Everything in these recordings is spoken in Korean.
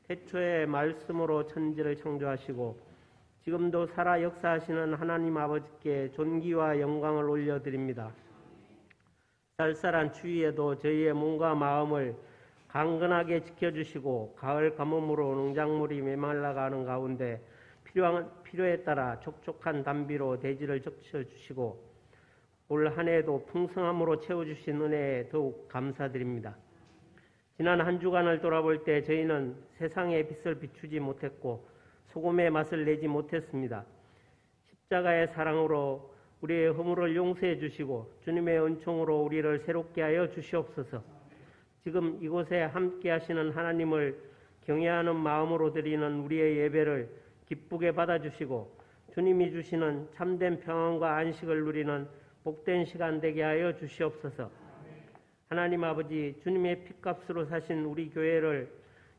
태초에 말씀으로 천지를 창조하시고 지금도 살아 역사하시는 하나님 아버지께 존귀와 영광을 올려드립니다. 쌀쌀한 추위에도 저희의 몸과 마음을 강건하게 지켜주시고 가을 가뭄으로 농작물이 메말라가는 가운데 필요에 따라 촉촉한 단비로 대지를 적셔주시고 올 한 해도 풍성함으로 채워주신 은혜에 더욱 감사드립니다. 지난 한 주간을 돌아볼 때 저희는 세상의 빛을 비추지 못했고 소금의 맛을 내지 못했습니다. 십자가의 사랑으로 우리의 허물을 용서해 주시고 주님의 은총으로 우리를 새롭게 하여 주시옵소서. 지금 이곳에 함께 하시는 하나님을 경외하는 마음으로 드리는 우리의 예배를 기쁘게 받아주시고 주님이 주시는 참된 평안과 안식을 누리는 복된 시간 되게 하여 주시옵소서. 하나님 아버지, 주님의 핏값으로 사신 우리 교회를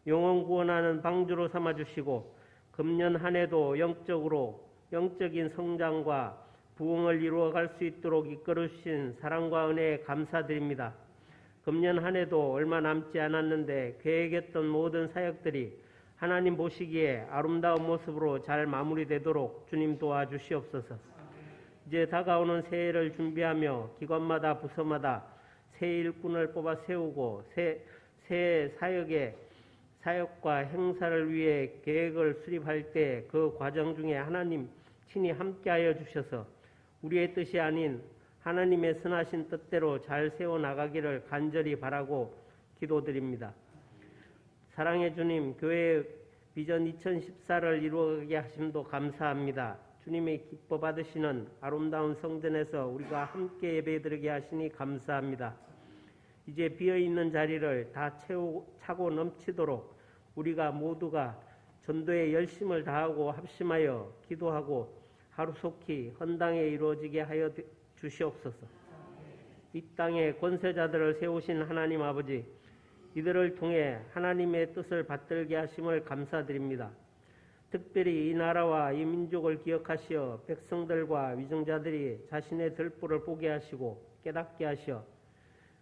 영원 구원하는 방주로 삼아주시고 금년 한 해도 영적인 성장과 부흥을 이루어갈 수 있도록 이끌어주신 사랑과 은혜에 감사드립니다. 금년 한 해도 얼마 남지 않았는데 계획했던 모든 사역들이 하나님 보시기에 아름다운 모습으로 잘 마무리되도록 주님 도와주시옵소서. 이제 다가오는 새해를 준비하며 기관마다 부서마다 새 일꾼을 뽑아 세우고 새 사역과 행사를 위해 계획을 수립할 때 그 과정 중에 하나님 친히 함께하여 주셔서 우리의 뜻이 아닌 하나님의 선하신 뜻대로 잘 세워나가기를 간절히 바라고 기도드립니다. 사랑의 주님, 교회 비전 2014를 이루어가게 하심도 감사합니다. 주님의 기뻐 받으시는 아름다운 성전에서 우리가 함께 예배드리게 하시니 감사합니다. 이제 비어있는 자리를 다 차고 넘치도록 우리가 모두가 전도에 열심을 다하고 합심하여 기도하고 하루속히 헌당에 이루어지게 하여 주시옵소서. 이 땅에 권세자들을 세우신 하나님 아버지, 이들을 통해 하나님의 뜻을 받들게 하심을 감사드립니다. 특별히 이 나라와 이 민족을 기억하시어 백성들과 위정자들이 자신의 들보를 보게 하시고 깨닫게 하시어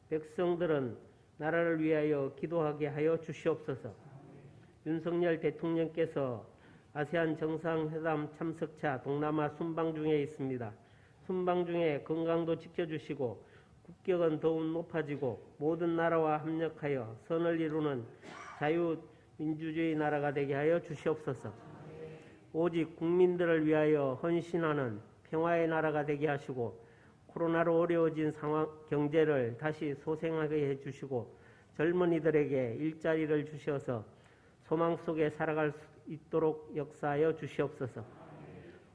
백성들은 나라를 위하여 기도하게 하여 주시옵소서. 윤석열 대통령께서 아세안 정상회담 참석차 동남아 순방 중에 있습니다. 순방 중에 건강도 지켜주시고 국격은 더욱 높아지고 모든 나라와 협력하여 선을 이루는 자유민주주의 나라가 되게 하여 주시옵소서. 오직 국민들을 위하여 헌신하는 평화의 나라가 되게 하시고 코로나로 어려워진 경제를 다시 소생하게 해주시고 젊은이들에게 일자리를 주셔서 소망 속에 살아갈 수 있도록 역사하여 주시옵소서.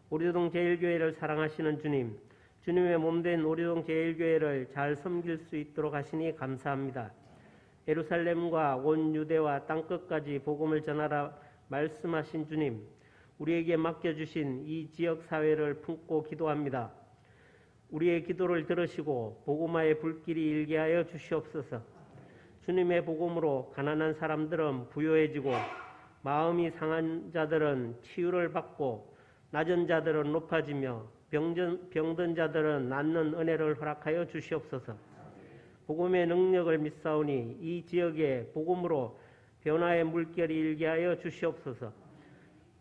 오리동 제1교회를 사랑하시는 주님, 주님의 몸된 오리동 제1교회를 잘 섬길 수 있도록 하시니 감사합니다. 예루살렘과 온 유대와 땅끝까지 복음을 전하라 말씀하신 주님, 우리에게 맡겨주신 이 지역사회를 품고 기도합니다. 우리의 기도를 들으시고 복음화의 불길이 일게 하여 주시옵소서. 주님의 복음으로 가난한 사람들은 부유해지고 마음이 상한 자들은 치유를 받고 낮은 자들은 높아지며 병든 자들은 낫는 은혜를 허락하여 주시옵소서. 복음의 능력을 믿사오니 이 지역에 복음으로 변화의 물결이 일게 하여 주시옵소서.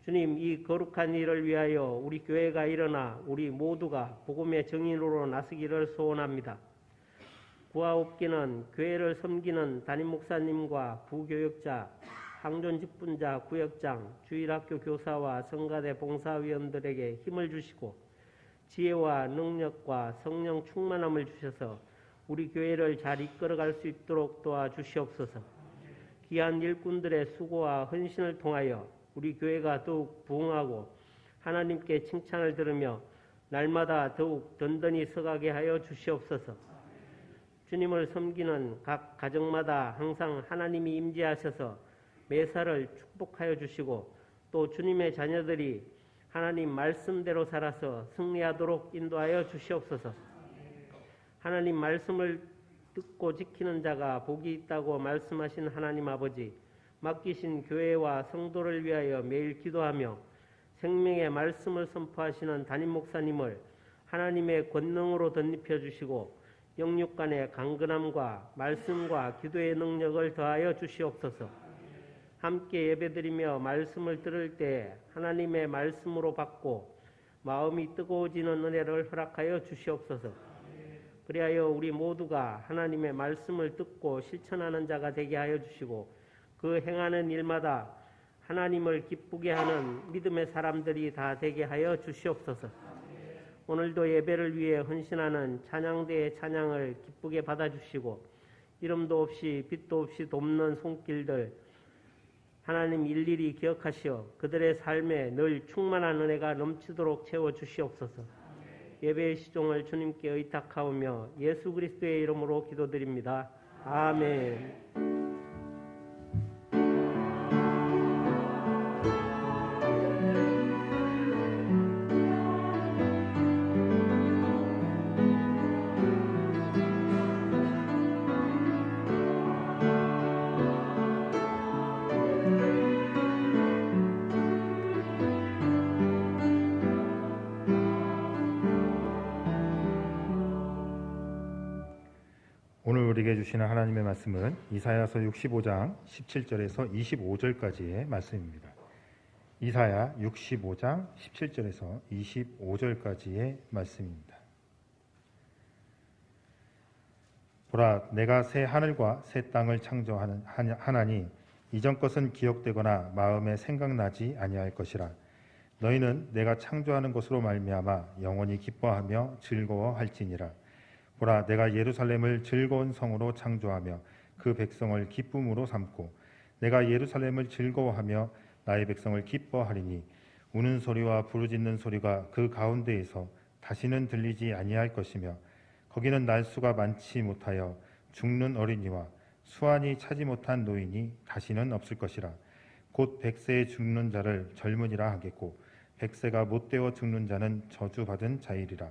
주님, 이 거룩한 일을 위하여 우리 교회가 일어나 우리 모두가 복음의 증인으로 나서기를 소원합니다. 구하옵기는 교회를 섬기는 담임 목사님과 부교역자, 항존 직분자, 구역장, 주일학교 교사와 성가대 봉사위원들에게 힘을 주시고 지혜와 능력과 성령 충만함을 주셔서 우리 교회를 잘 이끌어갈 수 있도록 도와주시옵소서. 귀한 일꾼들의 수고와 헌신을 통하여 우리 교회가 더욱 부흥하고 하나님께 칭찬을 들으며 날마다 더욱 든든히 서가게 하여 주시옵소서. 주님을 섬기는 각 가정마다 항상 하나님이 임재하셔서 매사를 축복하여 주시고 또 주님의 자녀들이 하나님 말씀대로 살아서 승리하도록 인도하여 주시옵소서. 하나님 말씀을 듣고 지키는 자가 복이 있다고 말씀하신 하나님 아버지, 맡기신 교회와 성도를 위하여 매일 기도하며 생명의 말씀을 선포하시는 담임 목사님을 하나님의 권능으로 덧입혀 주시고 영육 간의 강건함과 말씀과 기도의 능력을 더하여 주시옵소서. 함께 예배드리며 말씀을 들을 때 하나님의 말씀으로 받고 마음이 뜨거워지는 은혜를 허락하여 주시옵소서. 그리하여 우리 모두가 하나님의 말씀을 듣고 실천하는 자가 되게 하여 주시고 그 행하는 일마다 하나님을 기쁘게 하는 믿음의 사람들이 다 되게 하여 주시옵소서. 오늘도 예배를 위해 헌신하는 찬양대의 찬양을 기쁘게 받아주시고 이름도 없이 빛도 없이 돕는 손길들 하나님 일일이 기억하시어 그들의 삶에 늘 충만한 은혜가 넘치도록 채워주시옵소서. 예배의 시종을 주님께 의탁하오며 예수 그리스도의 이름으로 기도드립니다. 아멘. 오늘 우리에게 주시는 하나님의 말씀은 이사야서 65장 17절에서 25절까지의 말씀입니다. 이사야 65장 17절에서 25절까지의 말씀입니다. 보라, 내가 새 하늘과 새 땅을 창조하나니 이전 것은 기억되거나 마음에 생각나지 아니할 것이라. 너희는 내가 창조하는 것으로 말미암아 영원히 기뻐하며 즐거워할지니라. 보라, 내가 예루살렘을 즐거운 성으로 창조하며 그 백성을 기쁨으로 삼고 내가 예루살렘을 즐거워하며 나의 백성을 기뻐하리니 우는 소리와 부르짖는 소리가 그 가운데에서 다시는 들리지 아니할 것이며 거기는 날수가 많지 못하여 죽는 어린이와 수완이 차지 못한 노인이 다시는 없을 것이라. 곧 100세에 죽는 자를 젊은이라 하겠고 100세가 못되어 죽는 자는 저주받은 자이리라.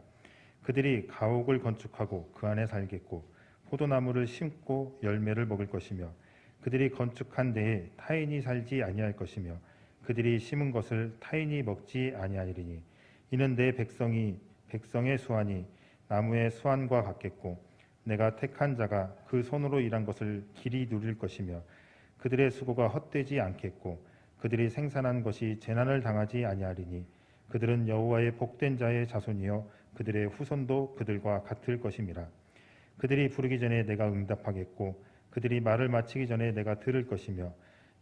그들이 가옥을 건축하고 그 안에 살겠고 포도나무를 심고 열매를 먹을 것이며 그들이 건축한 데에 타인이 살지 아니할 것이며 그들이 심은 것을 타인이 먹지 아니하리니 이는 내 백성의 수완이 나무의 수완과 같겠고 내가 택한 자가 그 손으로 일한 것을 길이 누릴 것이며 그들의 수고가 헛되지 않겠고 그들이 생산한 것이 재난을 당하지 아니하리니 그들은 여호와의 복된 자의 자손이요 그들의 후손도 그들과 같을 것임이라. 그들이 부르기 전에 내가 응답하겠고 그들이 말을 마치기 전에 내가 들을 것이며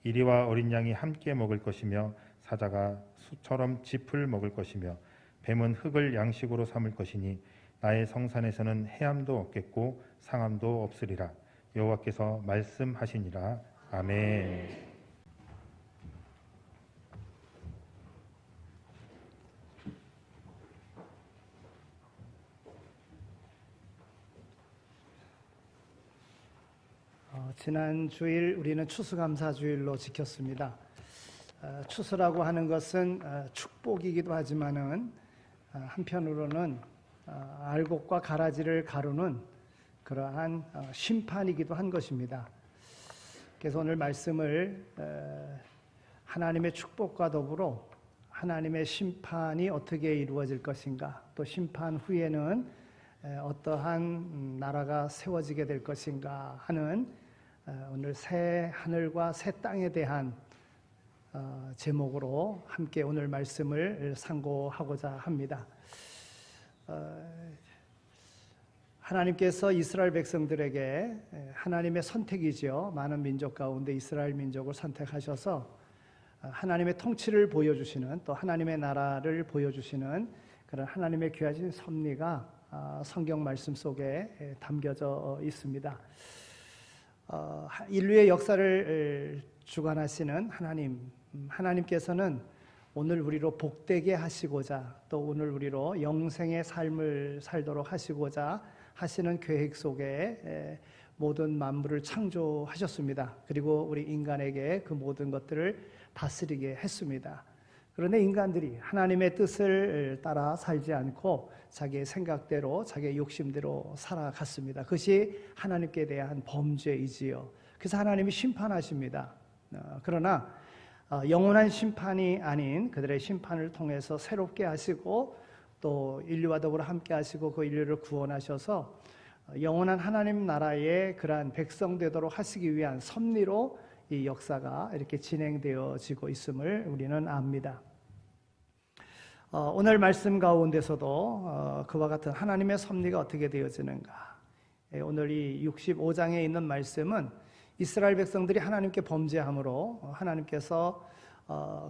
이리와 어린 양이 함께 먹을 것이며 사자가 수처럼 짚을 먹을 것이며 뱀은 흙을 양식으로 삼을 것이니 나의 성산에서는 해함도 없겠고 상함도 없으리라. 여호와께서 말씀하시니라. 아멘. 지난 주일 우리는 추수감사주일로 지켰습니다. 추수라고 하는 것은 축복이기도 하지만은 한편으로는 알곡과 가라지를 가루는 그러한 심판이기도 한 것입니다. 그래서 오늘 말씀을 하나님의 축복과 더불어 하나님의 심판이 어떻게 이루어질 것인가, 또 심판 후에는 어떠한 나라가 세워지게 될 것인가 하는 오늘 새 하늘과 새 땅에 대한 제목으로 함께 오늘 말씀을 상고하고자 합니다. 하나님께서 이스라엘 백성들에게 하나님의 선택이지요. 많은 민족 가운데 이스라엘 민족을 선택하셔서 하나님의 통치를 보여주시는, 또 하나님의 나라를 보여주시는 그런 하나님의 귀하신 섭리가 성경 말씀 속에 담겨져 있습니다. 인류의 역사를 주관하시는 하나님께서는 오늘 우리로 복되게 하시고자, 또 오늘 우리로 영생의 삶을 살도록 하시고자 하시는 계획 속에 모든 만물을 창조하셨습니다. 그리고 우리 인간에게 그 모든 것들을 다스리게 했습니다. 그런데 인간들이 하나님의 뜻을 따라 살지 않고 자기의 생각대로, 자기의 욕심대로 살아갔습니다. 그것이 하나님께 대한 범죄이지요. 그래서 하나님이 심판하십니다. 그러나 영원한 심판이 아닌 그들의 심판을 통해서 새롭게 하시고, 또 인류와 더불어 함께 하시고 그 인류를 구원하셔서 영원한 하나님 나라의 그러한 백성 되도록 하시기 위한 섭리로 이 역사가 이렇게 진행되어지고 있음을 우리는 압니다. 오늘 말씀 가운데서도 그와 같은 하나님의 섭리가 어떻게 되어지는가. 오늘 이 65장에 있는 말씀은 이스라엘 백성들이 하나님께 범죄함으로 하나님께서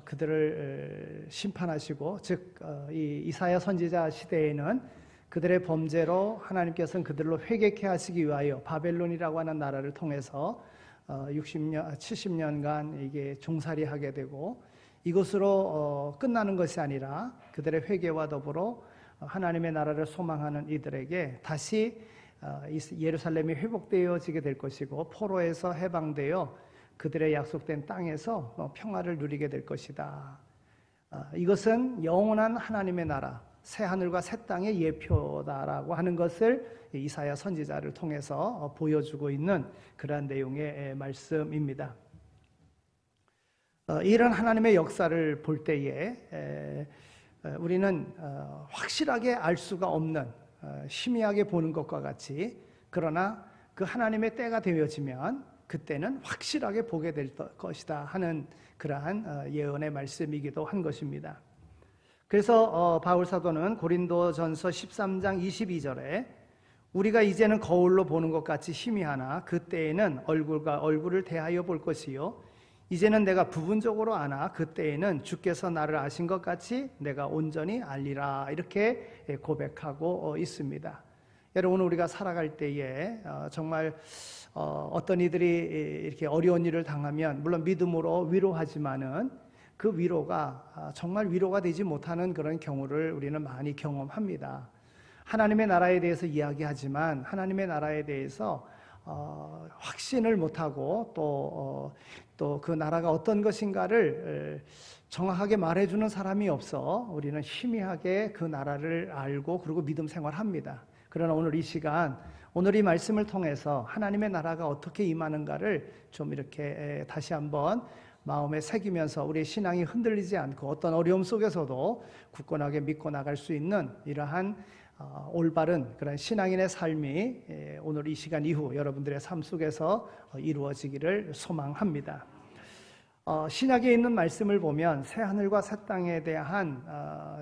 그들을 심판하시고, 즉 이 이사야 선지자 시대에는 그들의 범죄로 하나님께서는 그들로 회개케 하시기 위하여 바벨론이라고 하는 나라를 통해서 70년간 이게 종살이하게 되고, 이것으로 끝나는 것이 아니라 그들의 회개와 더불어 하나님의 나라를 소망하는 이들에게 다시 예루살렘이 회복되어지게 될 것이고, 포로에서 해방되어 그들의 약속된 땅에서 평화를 누리게 될 것이다. 이것은 영원한 하나님의 나라, 새 하늘과 새 땅의 예표다라고 하는 것을 이사야 선지자를 통해서 보여주고 있는 그러한 내용의 말씀입니다. 이런 하나님의 역사를 볼 때에 우리는 확실하게 알 수가 없는, 희미하게 보는 것과 같이, 그러나 그 하나님의 때가 되어지면 그때는 확실하게 보게 될 것이다 하는 그러한 예언의 말씀이기도 한 것입니다. 그래서 바울 사도는 고린도전서 13장 22절에 우리가 이제는 거울로 보는 것 같이 희미하나 그때에는 얼굴과 얼굴을 대하여 볼 것이요 이제는 내가 부분적으로 아나 그때에는 주께서 나를 아신 것 같이 내가 온전히 알리라, 이렇게 고백하고 있습니다. 여러분, 우리가 살아갈 때에 정말 어떤 이들이 이렇게 어려운 일을 당하면 물론 믿음으로 위로하지만은 그 위로가 정말 위로가 되지 못하는 그런 경우를 우리는 많이 경험합니다. 하나님의 나라에 대해서 이야기하지만 하나님의 나라에 대해서 확신을 못하고 또 그 나라가 어떤 것인가를 정확하게 말해주는 사람이 없어 우리는 희미하게 그 나라를 알고 그리고 믿음 생활합니다. 그러나 오늘 이 시간, 오늘 이 말씀을 통해서 하나님의 나라가 어떻게 임하는가를 좀 이렇게 다시 한번 마음에 새기면서 우리의 신앙이 흔들리지 않고 어떤 어려움 속에서도 굳건하게 믿고 나갈 수 있는 이러한 올바른 그런 신앙인의 삶이 오늘 이 시간 이후 여러분들의 삶 속에서 이루어지기를 소망합니다. 신약에 있는 말씀을 보면 새 하늘과 새 땅에 대한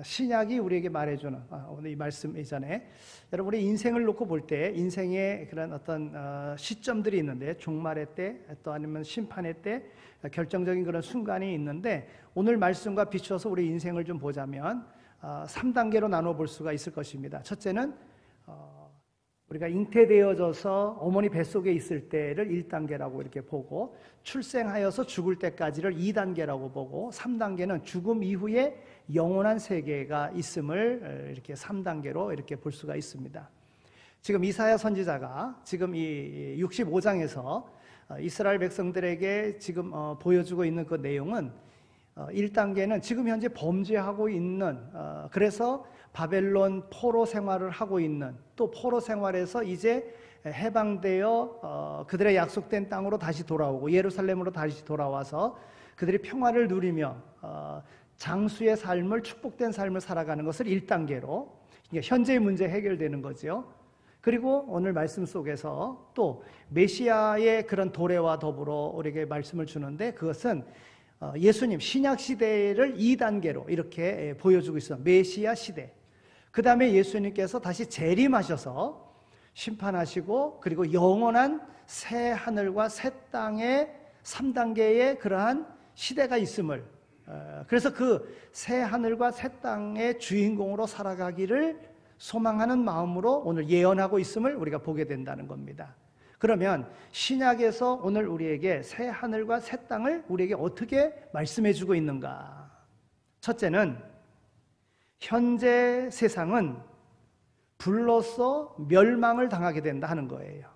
신약이 우리에게 말해주는 오늘 이 말씀 이전에 여러분, 우리 인생을 놓고 볼 때 인생의 그런 어떤 시점들이 있는데, 종말의 때 또 아니면 심판의 때 결정적인 그런 순간이 있는데, 오늘 말씀과 비추어서 우리 인생을 좀 보자면 3단계로 나눠 볼 수가 있을 것입니다. 첫째는 우리가 잉태되어져서 어머니 뱃속에 있을 때를 1단계라고 이렇게 보고, 출생하여서 죽을 때까지를 2단계라고 보고, 3단계는 죽음 이후에 영원한 세계가 있음을 이렇게 3단계로 이렇게 볼 수가 있습니다. 지금 이사야 선지자가 지금 이 65장에서 이스라엘 백성들에게 지금 보여주고 있는 그 내용은 1단계는 지금 현재 범죄하고 있는, 그래서 바벨론 포로 생활을 하고 있는, 또 포로 생활에서 이제 해방되어 그들의 약속된 땅으로 다시 돌아오고 예루살렘으로 다시 돌아와서 그들이 평화를 누리며 장수의 삶을, 축복된 삶을 살아가는 것을 1단계로, 현재의 문제 해결되는 거죠. 그리고 오늘 말씀 속에서 또 메시아의 그런 도래와 더불어 우리에게 말씀을 주는데, 그것은 예수님 신약 시대를 2단계로 이렇게 보여주고 있어요. 메시아 시대. 그 다음에 예수님께서 다시 재림하셔서 심판하시고, 그리고 영원한 새 하늘과 새 땅의 3단계의 그러한 시대가 있음을, 그래서 그 새 하늘과 새 땅의 주인공으로 살아가기를 소망하는 마음으로 오늘 예언하고 있음을 우리가 보게 된다는 겁니다. 그러면 신약에서 오늘 우리에게 새 하늘과 새 땅을 우리에게 어떻게 말씀해 주고 있는가? 첫째는 현재 세상은 불로써 멸망을 당하게 된다 하는 거예요.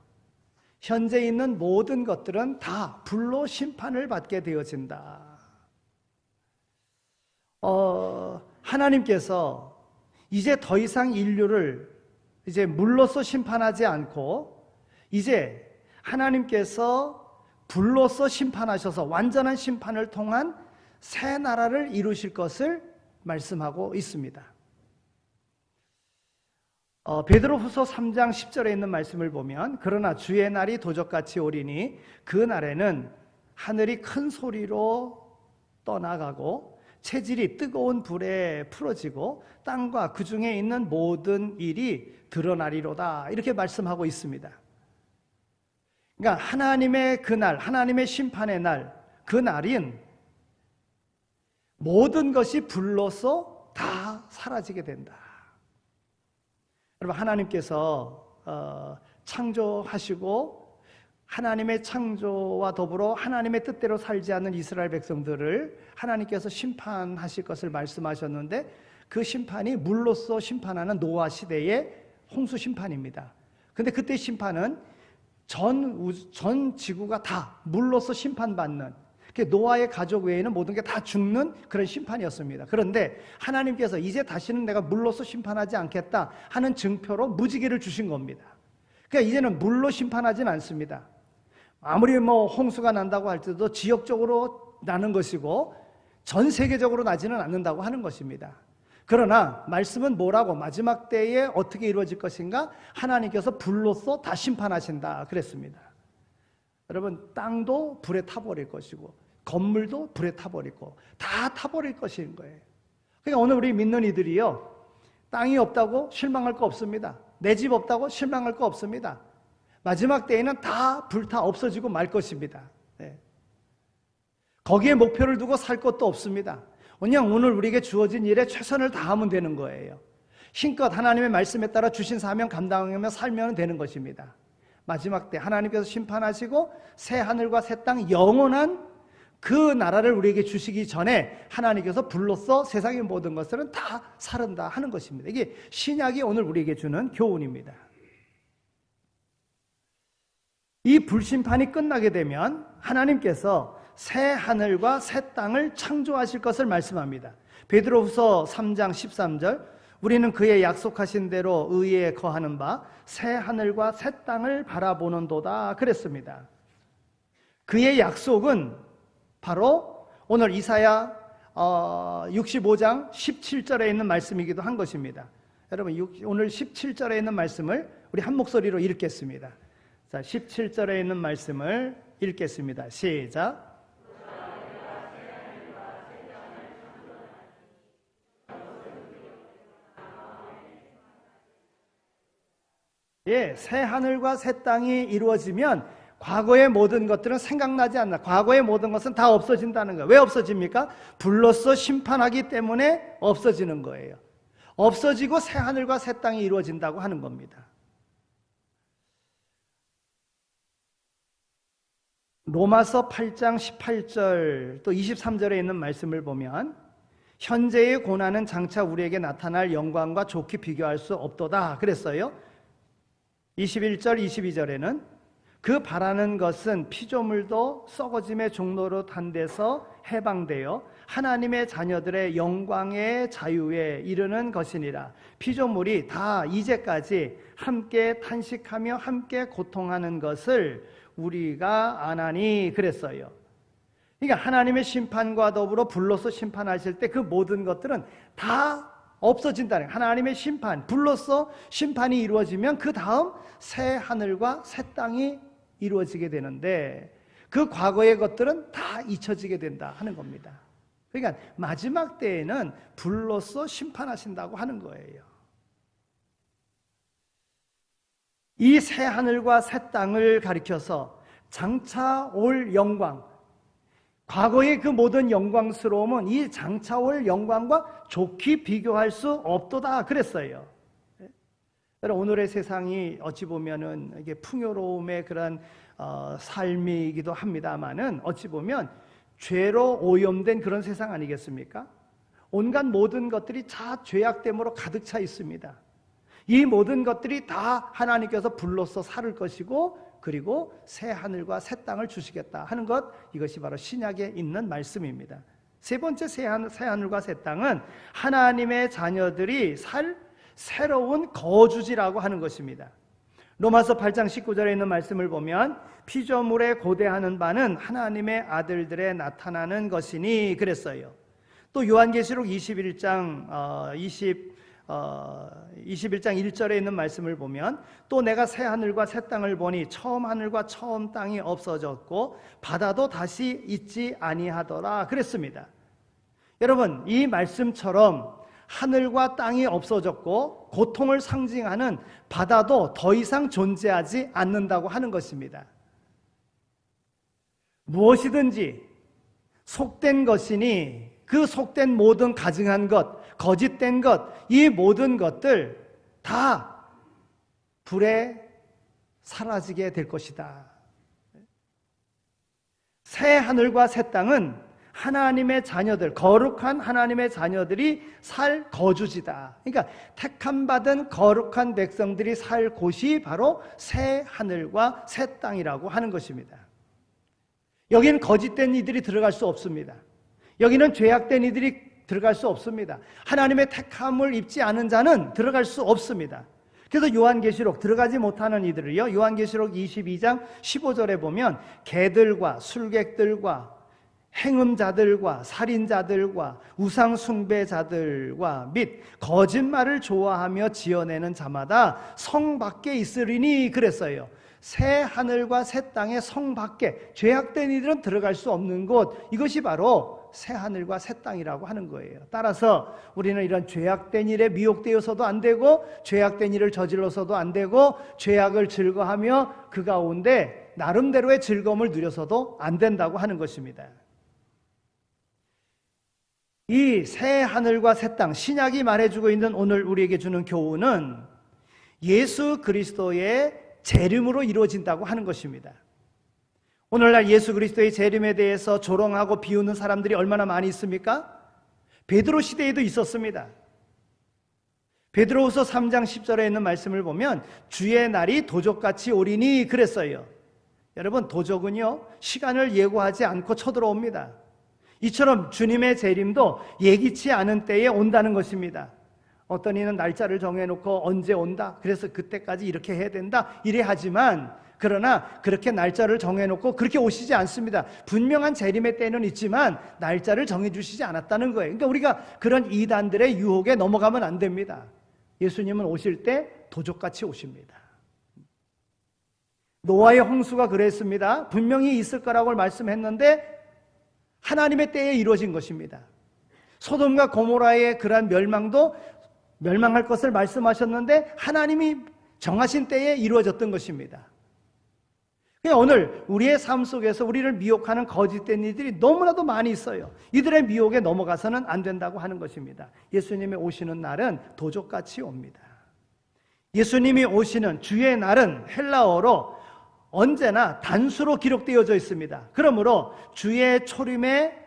현재 있는 모든 것들은 다 불로 심판을 받게 되어진다. 하나님께서 이제 더 이상 인류를 이제 물로써 심판하지 않고 이제 하나님께서 불로써 심판하셔서 완전한 심판을 통한 새 나라를 이루실 것을 말씀하고 있습니다. 베드로후서 3장 10절에 있는 말씀을 보면, 그러나 주의 날이 도적같이 오리니 그 날에는 하늘이 큰 소리로 떠나가고 체질이 뜨거운 불에 풀어지고 땅과 그 중에 있는 모든 일이 드러나리로다 이렇게 말씀하고 있습니다. 그러니까 하나님의 그날, 하나님의 심판의 날, 그 날인 모든 것이 불로서 다 사라지게 된다. 여러분, 하나님께서 창조하시고 하나님의 창조와 더불어 하나님의 뜻대로 살지 않는 이스라엘 백성들을 하나님께서 심판하실 것을 말씀하셨는데, 그 심판이 물로서 심판하는 노아 시대의 홍수 심판입니다. 근데 그때 심판은 전 지구가 다 물로서 심판받는, 노아의 가족 외에는 모든 게 다 죽는 그런 심판이었습니다. 그런데 하나님께서 이제 다시는 내가 물로서 심판하지 않겠다 하는 증표로 무지개를 주신 겁니다. 그러니까 이제는 물로 심판하지는 않습니다. 아무리 홍수가 난다고 할 때도 지역적으로 나는 것이고 전 세계적으로 나지는 않는다고 하는 것입니다. 그러나 말씀은 뭐라고, 마지막 때에 어떻게 이루어질 것인가? 하나님께서 불로써 다 심판하신다 그랬습니다. 여러분, 땅도 불에 타버릴 것이고 건물도 불에 타버리고 다 타버릴 것인 거예요. 그러니까 오늘 우리 믿는 이들이요, 땅이 없다고 실망할 거 없습니다. 내 집 없다고 실망할 거 없습니다. 마지막 때에는 다 불타 없어지고 말 것입니다. 네. 거기에 목표를 두고 살 것도 없습니다. 그냥 오늘 우리에게 주어진 일에 최선을 다하면 되는 거예요. 힘껏 하나님의 말씀에 따라 주신 사명 감당하며 살면 되는 것입니다. 마지막 때 하나님께서 심판하시고 새 하늘과 새 땅, 영원한 그 나라를 우리에게 주시기 전에 하나님께서 불로써 세상의 모든 것들은 다 사른다 하는 것입니다. 이게 신약이 오늘 우리에게 주는 교훈입니다. 이 불심판이 끝나게 되면 하나님께서 새 하늘과 새 땅을 창조하실 것을 말씀합니다. 베드로후서 3장 13절, 우리는 그의 약속하신 대로 의에 거하는 바 새 하늘과 새 땅을 바라보는도다 그랬습니다. 그의 약속은 바로 오늘 이사야 65장 17절에 있는 말씀이기도 한 것입니다. 여러분, 오늘 17절에 있는 말씀을 우리 한 목소리로 읽겠습니다. 자, 17절에 있는 말씀을 읽겠습니다. 시작. 예, 새 하늘과 새 땅이 이루어지면 과거의 모든 것들은 생각나지 않나. 과거의 모든 것은 다 없어진다는 거예요. 왜 없어집니까? 불로써 심판하기 때문에 없어지는 거예요. 없어지고 새 하늘과 새 땅이 이루어진다고 하는 겁니다. 로마서 8장 18절 또 23절에 있는 말씀을 보면 현재의 고난은 장차 우리에게 나타날 영광과 좋게 비교할 수 없도다 그랬어요. 21절 22절에는 그 바라는 것은 피조물도 썩어짐의 종로로 탄 데서 해방되어 하나님의 자녀들의 영광의 자유에 이르는 것이니라. 피조물이 다 이제까지 함께 탄식하며 함께 고통하는 것을 우리가 아나니 그랬어요. 그러니까 하나님의 심판과 더불어 불로서 심판하실 때 그 모든 것들은 다 없어진다는 거예요. 하나님의 심판, 불로써 심판이 이루어지면 그 다음 새 하늘과 새 땅이 이루어지게 되는데 그 과거의 것들은 다 잊혀지게 된다 하는 겁니다. 그러니까 마지막 때에는 불로써 심판하신다고 하는 거예요. 이 새 하늘과 새 땅을 가리켜서 장차 올 영광, 과거의 그 모든 영광스러움은 이 장차 올 영광과 좋게 비교할 수 없도다 그랬어요. 오늘의 세상이 어찌 보면은 이게 풍요로움의 그런 삶이기도 합니다만은 어찌 보면 죄로 오염된 그런 세상 아니겠습니까? 온갖 모든 것들이 다 죄악됨으로 가득 차 있습니다. 이 모든 것들이 다 하나님께서 불로써 살을 것이고 그리고 새 하늘과 새 땅을 주시겠다 하는 것, 이것이 바로 신약에 있는 말씀입니다. 세 번째 새 하늘과 새 땅은 하나님의 자녀들이 살 새로운 거주지라고 하는 것입니다. 로마서 8장 19절에 있는 말씀을 보면 피조물에 고대하는 바는 하나님의 아들들에 나타나는 것이니 그랬어요. 또 요한계시록 21장 21장 1절에 있는 말씀을 보면 또 내가 새 하늘과 새 땅을 보니 처음 하늘과 처음 땅이 없어졌고 바다도 다시 있지 아니하더라 그랬습니다. 여러분, 이 말씀처럼 하늘과 땅이 없어졌고 고통을 상징하는 바다도 더 이상 존재하지 않는다고 하는 것입니다. 무엇이든지 속된 것이니 그 속된 모든 가증한 것, 거짓된 것, 이 모든 것들 다 불에 사라지게 될 것이다. 새 하늘과 새 땅은 하나님의 자녀들, 거룩한 하나님의 자녀들이 살 거주지다. 그러니까 택함받은 거룩한 백성들이 살 곳이 바로 새 하늘과 새 땅이라고 하는 것입니다. 여기는 거짓된 이들이 들어갈 수 없습니다. 여기는 죄악된 이들이 들어갈 수 없습니다. 하나님의 택함을 입지 않은 자는 들어갈 수 없습니다. 그래서 요한계시록 들어가지 못하는 이들을요, 요한계시록 22장 15절에 보면 개들과 술객들과 행음자들과 살인자들과 우상숭배자들과 및 거짓말을 좋아하며 지어내는 자마다 성 밖에 있으리니 그랬어요. 새 하늘과 새 땅의 성 밖에 죄악된 이들은 들어갈 수 없는 곳, 이것이 바로 새 하늘과 새 땅이라고 하는 거예요. 따라서 우리는 이런 죄악된 일에 미혹되어서도 안 되고 죄악된 일을 저질러서도 안 되고 죄악을 즐거하며 그 가운데 나름대로의 즐거움을 누려서도 안 된다고 하는 것입니다. 이 새 하늘과 새 땅, 신약이 말해주고 있는 오늘 우리에게 주는 교훈은 예수 그리스도의 재림으로 이루어진다고 하는 것입니다. 오늘날 예수 그리스도의 재림에 대해서 조롱하고 비웃는 사람들이 얼마나 많이 있습니까? 베드로 시대에도 있었습니다. 베드로후서 3장 10절에 있는 말씀을 보면 주의 날이 도적같이 오리니 그랬어요. 여러분, 도적은요 시간을 예고하지 않고 쳐들어옵니다. 이처럼 주님의 재림도 예기치 않은 때에 온다는 것입니다. 어떤 이는 날짜를 정해놓고 언제 온다, 그래서 그때까지 이렇게 해야 된다 이래 하지만, 그러나 그렇게 날짜를 정해놓고 그렇게 오시지 않습니다. 분명한 재림의 때는 있지만 날짜를 정해주시지 않았다는 거예요. 그러니까 우리가 그런 이단들의 유혹에 넘어가면 안 됩니다. 예수님은 오실 때 도적같이 오십니다. 노아의 홍수가 그랬습니다. 분명히 있을 거라고 말씀했는데 하나님의 때에 이루어진 것입니다. 소돔과 고모라의 그러한 멸망도 멸망할 것을 말씀하셨는데 하나님이 정하신 때에 이루어졌던 것입니다. 그러니까 오늘 우리의 삶 속에서 우리를 미혹하는 거짓된 이들이 너무나도 많이 있어요. 이들의 미혹에 넘어가서는 안 된다고 하는 것입니다. 예수님이 오시는 날은 도적같이 옵니다. 예수님이 오시는 주의 날은 헬라어로 언제나 단수로 기록되어져 있습니다. 그러므로 주의 초림에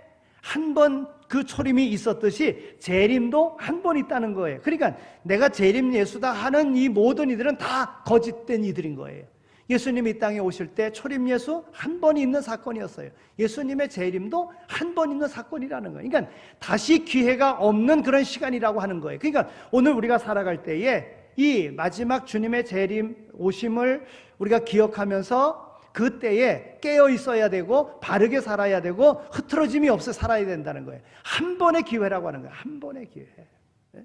한 번 그 초림이 있었듯이 재림도 한 번 있다는 거예요. 그러니까 내가 재림 예수다 하는 이 모든 이들은 다 거짓된 이들인 거예요. 예수님이 이 땅에 오실 때 초림 예수 한 번 있는 사건이었어요. 예수님의 재림도 한 번 있는 사건이라는 거예요. 그러니까 다시 기회가 없는 그런 시간이라고 하는 거예요. 그러니까 오늘 우리가 살아갈 때에 이 마지막 주님의 재림 오심을 우리가 기억하면서 그때에 깨어 있어야 되고 바르게 살아야 되고 흐트러짐이 없어 살아야 된다는 거예요. 한 번의 기회라고 하는 거예요. 한 번의 기회. 네?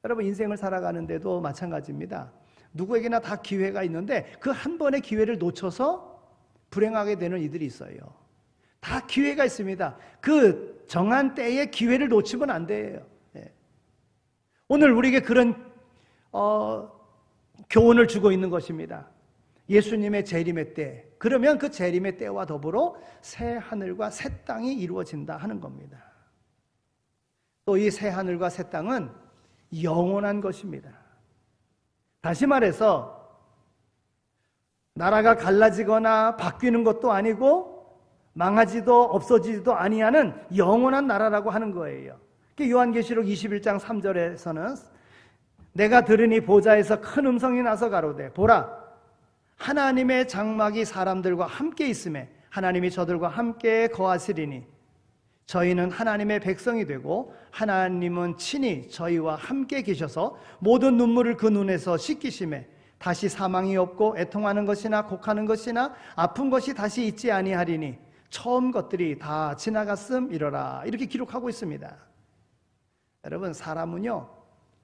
여러분, 인생을 살아가는데도 마찬가지입니다. 누구에게나 다 기회가 있는데 그 한 번의 기회를 놓쳐서 불행하게 되는 이들이 있어요. 다 기회가 있습니다. 그 정한 때에 기회를 놓치면 안 돼요. 네. 오늘 우리에게 그런 교훈을 주고 있는 것입니다. 예수님의 재림의 때, 그러면 그 재림의 때와 더불어 새 하늘과 새 땅이 이루어진다 하는 겁니다. 또 이 새 하늘과 새 땅은 영원한 것입니다. 다시 말해서 나라가 갈라지거나 바뀌는 것도 아니고 망하지도 없어지지도 아니하는 영원한 나라라고 하는 거예요. 요한계시록 21장 3절에서는 내가 들으니 보좌에서 큰 음성이 나서 가로되 보라, 하나님의 장막이 사람들과 함께 있음에 하나님이 저들과 함께 거하시리니 저희는 하나님의 백성이 되고 하나님은 친히 저희와 함께 계셔서 모든 눈물을 그 눈에서 씻기심에 다시 사망이 없고 애통하는 것이나 곡하는 것이나 아픈 것이 다시 있지 아니하리니 처음 것들이 다 지나갔음이러라. 이렇게 기록하고 있습니다. 여러분, 사람은요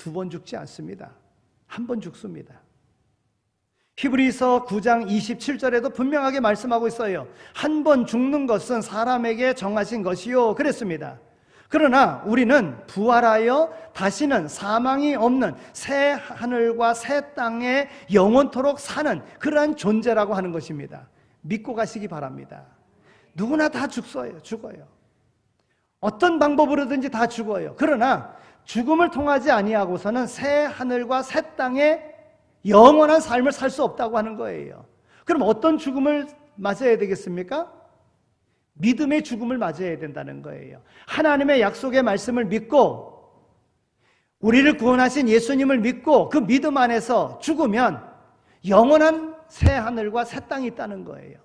두 번 죽지 않습니다. 한 번 죽습니다. 히브리서 9장 27절에도 분명하게 말씀하고 있어요. 한 번 죽는 것은 사람에게 정하신 것이요 그랬습니다. 그러나 우리는 부활하여 다시는 사망이 없는 새 하늘과 새 땅에 영원토록 사는 그러한 존재라고 하는 것입니다. 믿고 가시기 바랍니다. 누구나 다 죽어요. 어떤 방법으로든지 다 죽어요. 그러나 죽음을 통하지 아니하고서는 새 하늘과 새 땅에 영원한 삶을 살 수 없다고 하는 거예요. 그럼 어떤 죽음을 맞아야 되겠습니까? 믿음의 죽음을 맞아야 된다는 거예요. 하나님의 약속의 말씀을 믿고 우리를 구원하신 예수님을 믿고 그 믿음 안에서 죽으면 영원한 새 하늘과 새 땅이 있다는 거예요.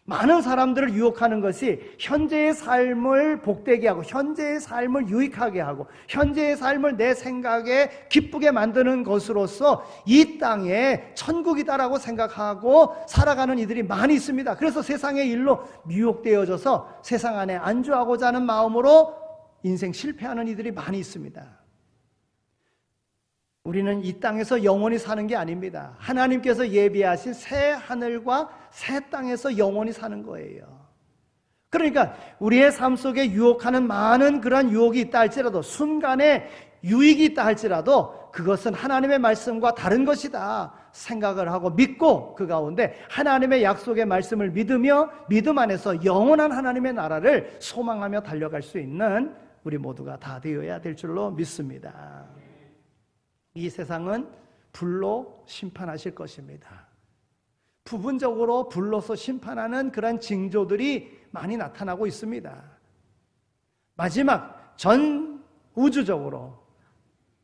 많은 사람들을 유혹하는 것이 현재의 삶을 복되게 하고 현재의 삶을 유익하게 하고 현재의 삶을 내 생각에 기쁘게 만드는 것으로서 이 땅에 천국이다라고 생각하고 살아가는 이들이 많이 있습니다. 그래서 세상의 일로 미혹되어져서 세상 안에 안주하고자 하는 마음으로 인생 실패하는 이들이 많이 있습니다. 우리는 이 땅에서 영원히 사는 게 아닙니다. 하나님께서 예비하신 새 하늘과 새 땅에서 영원히 사는 거예요. 그러니까 우리의 삶 속에 유혹하는 많은 그런 유혹이 있다 할지라도 순간에 유익이 있다 할지라도 그것은 하나님의 말씀과 다른 것이다 생각을 하고 믿고 그 가운데 하나님의 약속의 말씀을 믿으며 믿음 안에서 영원한 하나님의 나라를 소망하며 달려갈 수 있는 우리 모두가 다 되어야 될 줄로 믿습니다. 이 세상은 불로 심판하실 것입니다. 부분적으로 불로서 심판하는 그런 징조들이 많이 나타나고 있습니다. 마지막 전 우주적으로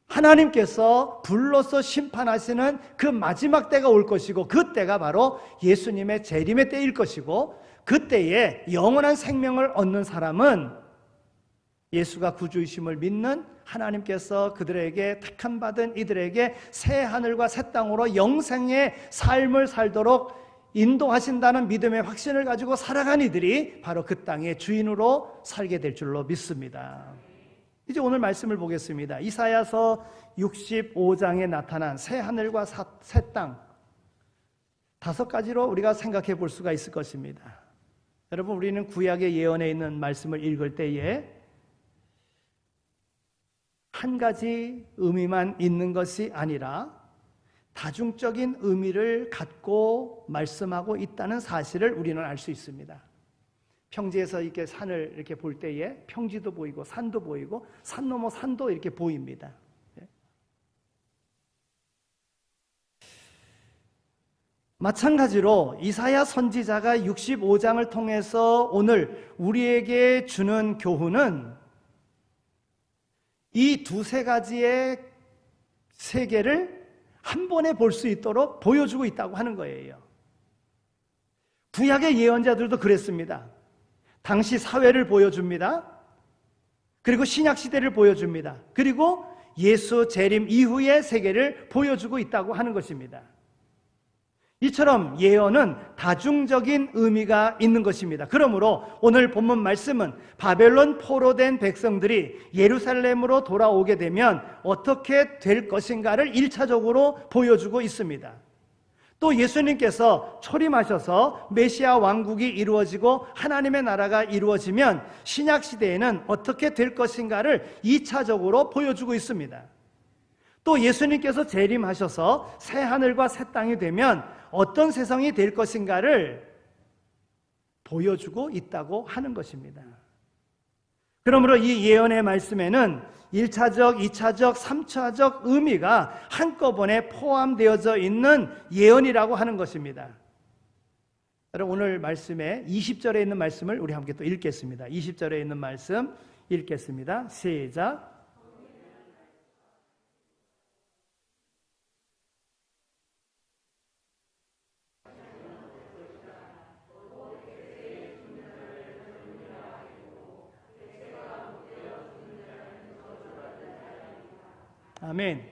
하나님께서 불로서 심판하시는 그 마지막 때가 올 것이고 그 때가 바로 예수님의 재림의 때일 것이고 그때에 영원한 생명을 얻는 사람은 예수가 구주이심을 믿는 하나님께서 그들에게 택함받은 이들에게 새 하늘과 새 땅으로 영생의 삶을 살도록 인도하신다는 믿음의 확신을 가지고 살아간 이들이 바로 그 땅의 주인으로 살게 될 줄로 믿습니다. 이제 오늘 말씀을 보겠습니다. 이사야서 65장에 나타난 새 하늘과 새 땅 5가지로 우리가 생각해 볼 수가 있을 것입니다. 여러분, 우리는 구약의 예언에 있는 말씀을 읽을 때에 한 가지 의미만 있는 것이 아니라 다중적인 의미를 갖고 말씀하고 있다는 사실을 우리는 알 수 있습니다. 평지에서 이렇게 산을 이렇게 볼 때에 평지도 보이고 산도 보이고 산 넘어 산도 이렇게 보입니다. 마찬가지로 이사야 선지자가 65장을 통해서 오늘 우리에게 주는 교훈은 이 두세 가지의 세계를 한 번에 볼 수 있도록 보여주고 있다고 하는 거예요. 구약의 예언자들도 그랬습니다. 당시 사회를 보여줍니다. 그리고 신약시대를 보여줍니다. 그리고 예수 재림 이후의 세계를 보여주고 있다고 하는 것입니다. 이처럼 예언은 다중적인 의미가 있는 것입니다. 그러므로 오늘 본문 말씀은 바벨론 포로된 백성들이 예루살렘으로 돌아오게 되면 어떻게 될 것인가를 1차적으로 보여주고 있습니다. 또 예수님께서 초림하셔서 메시아 왕국이 이루어지고 하나님의 나라가 이루어지면 신약시대에는 어떻게 될 것인가를 2차적으로 보여주고 있습니다. 또 예수님께서 재림하셔서 새 하늘과 새 땅이 되면 어떤 세상이 될 것인가를 보여주고 있다고 하는 것입니다. 그러므로 이 예언의 말씀에는 1차적, 2차적, 3차적 의미가 한꺼번에 포함되어져 있는 예언이라고 하는 것입니다. 여러분, 오늘 말씀에 20절에 있는 말씀을 우리 함께 또 읽겠습니다. 20절에 있는 말씀 읽겠습니다. 시작. 아멘.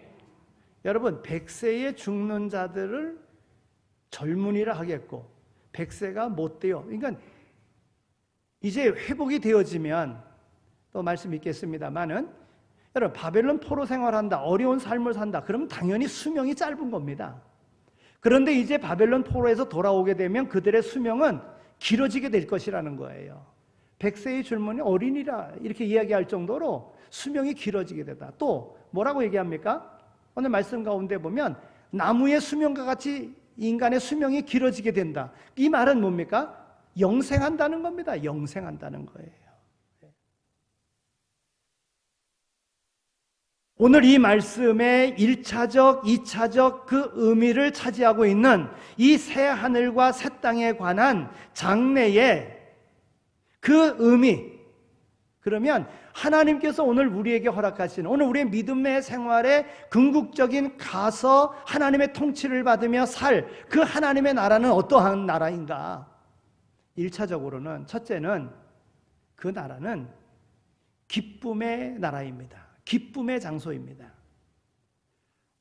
여러분, 100세에 죽는 자들을 젊은이라 하겠고 100세가 못 돼요. 그러니까 이제 회복이 되어지면 또 말씀 있겠습니다만은 여러분, 바벨론 포로 생활한다, 어려운 삶을 산다, 그러면 당연히 수명이 짧은 겁니다. 그런데 이제 바벨론 포로에서 돌아오게 되면 그들의 수명은 길어지게 될 것이라는 거예요. 100세의 젊은이 어린이라 이렇게 이야기할 정도로 수명이 길어지게 되다. 또 뭐라고 얘기합니까? 오늘 말씀 가운데 보면 나무의 수명과 같이 인간의 수명이 길어지게 된다. 이 말은 뭡니까? 영생한다는 겁니다. 영생한다는 거예요. 오늘 이 말씀의 1차적, 2차적 그 의미를 차지하고 있는 이 새 하늘과 새 땅에 관한 장래의 그 의미, 그러면 하나님께서 오늘 우리에게 허락하시는, 오늘 우리의 믿음의 생활에 궁극적인 가서 하나님의 통치를 받으며 살 그 하나님의 나라는 어떠한 나라인가? 1차적으로는, 첫째는 그 나라는 기쁨의 나라입니다. 기쁨의 장소입니다.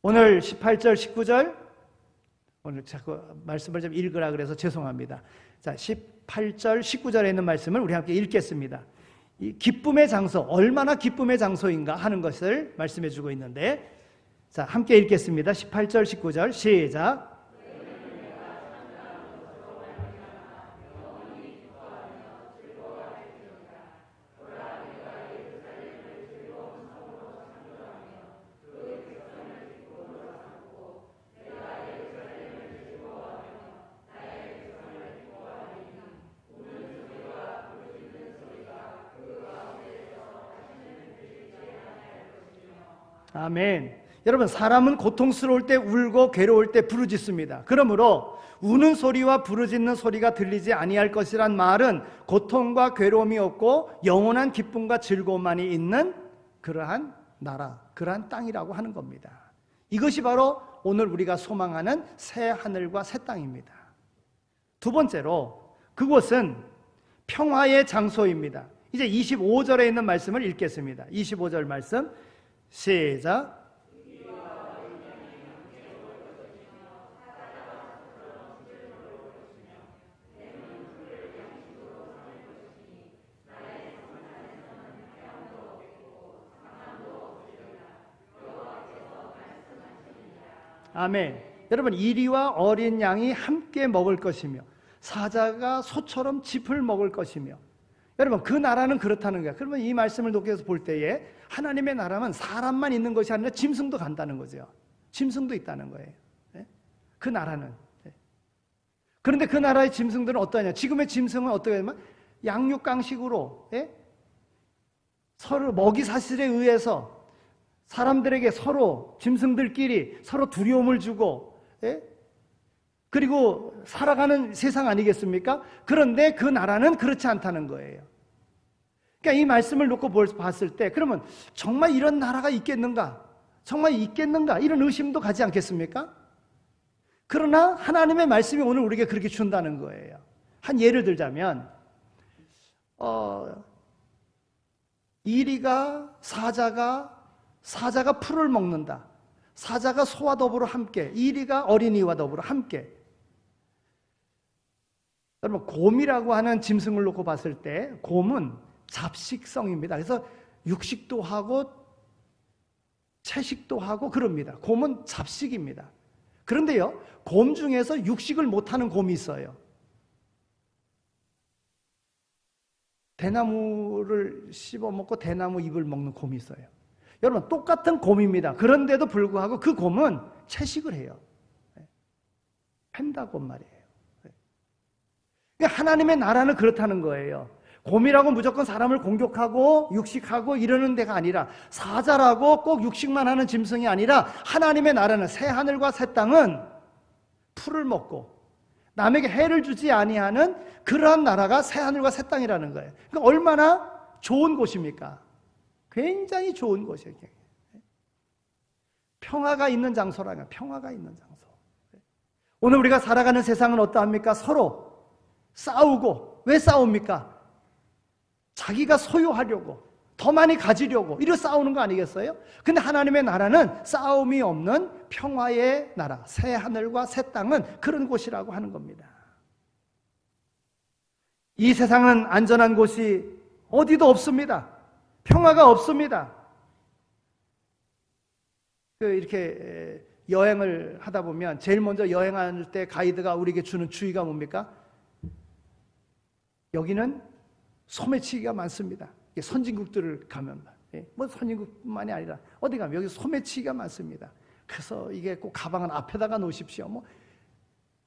오늘 18절, 19절, 오늘 자꾸 말씀을 좀 읽으라 그래서 죄송합니다. 자, 18절, 19절에 있는 말씀을 우리 함께 읽겠습니다. 이 기쁨의 장소, 얼마나 기쁨의 장소인가 하는 것을 말씀해 주고 있는데, 자, 함께 읽겠습니다. 18절, 19절, 시작. 아멘. 여러분, 사람은 고통스러울 때 울고 괴로울 때 부르짖습니다. 그러므로 우는 소리와 부르짖는 소리가 들리지 아니할 것이란 말은 고통과 괴로움이 없고 영원한 기쁨과 즐거움만이 있는 그러한 나라, 그러한 땅이라고 하는 겁니다. 이것이 바로 오늘 우리가 소망하는 새 하늘과 새 땅입니다. 두 번째로 그곳은 평화의 장소입니다. 이제 25절에 있는 말씀을 읽겠습니다. 25절 말씀 시작. 아멘. 여러분, 이리와 어린 양이 함께 먹을 것이며 사자가 소처럼 짚을 먹을 것이며, 여러분, 그 나라는 그렇다는 거예요. 그러면 이 말씀을 녹여서 볼 때에 하나님의 나라는 사람만 있는 것이 아니라 짐승도 간다는 거죠. 짐승도 있다는 거예요. 그 나라는. 그런데 그 나라의 짐승들은 어떠냐? 지금의 짐승은 어떻게 하냐면 양육강식으로 서로 먹이 사슬에 의해서 사람들에게 서로 짐승들끼리 서로 두려움을 주고 그리고 살아가는 세상 아니겠습니까? 그런데 그 나라는 그렇지 않다는 거예요. 그러니까 이 말씀을 놓고 봤을 때 그러면 정말 이런 나라가 있겠는가? 정말 있겠는가? 이런 의심도 가지 않겠습니까? 그러나 하나님의 말씀이 오늘 우리에게 그렇게 준다는 거예요. 한 예를 들자면 이리가 사자가 풀을 먹는다. 사자가 소와 더불어 함께, 이리가 어린이와 더불어 함께. 여러분, 곰이라고 하는 짐승을 놓고 봤을 때 곰은 잡식성입니다. 그래서 육식도 하고 채식도 하고 그럽니다. 곰은 잡식입니다. 그런데요, 곰 중에서 육식을 못하는 곰이 있어요. 대나무를 씹어먹고 대나무 잎을 먹는 곰이 있어요. 여러분, 똑같은 곰입니다. 그런데도 불구하고 그 곰은 채식을 해요. 펜다곰 말이에요. 하나님의 나라는 그렇다는 거예요. 곰이라고 무조건 사람을 공격하고 육식하고 이러는 데가 아니라, 사자라고 꼭 육식만 하는 짐승이 아니라 하나님의 나라는, 새 하늘과 새 땅은 풀을 먹고 남에게 해를 주지 아니하는 그러한 나라가 새 하늘과 새 땅이라는 거예요. 그러니까 얼마나 좋은 곳입니까? 굉장히 좋은 곳이에요. 평화가 있는 장소라면 평화가 있는 장소. 오늘 우리가 살아가는 세상은 어떠합니까? 서로 싸우고. 왜 싸웁니까? 자기가 소유하려고, 더 많이 가지려고, 이래 싸우는 거 아니겠어요? 근데 하나님의 나라는 싸움이 없는 평화의 나라, 새 하늘과 새 땅은 그런 곳이라고 하는 겁니다. 이 세상은 안전한 곳이 어디도 없습니다. 평화가 없습니다. 이렇게 여행을 하다 보면 제일 먼저 여행할 때 가이드가 우리에게 주는 주의가 뭡니까? 여기는 소매치기가 많습니다. 선진국들을 가면 뭐 선진국만이 아니라 어디 가면 여기 소매치기가 많습니다. 그래서 이게 꼭 가방은 앞에다가 놓으십시오. 뭐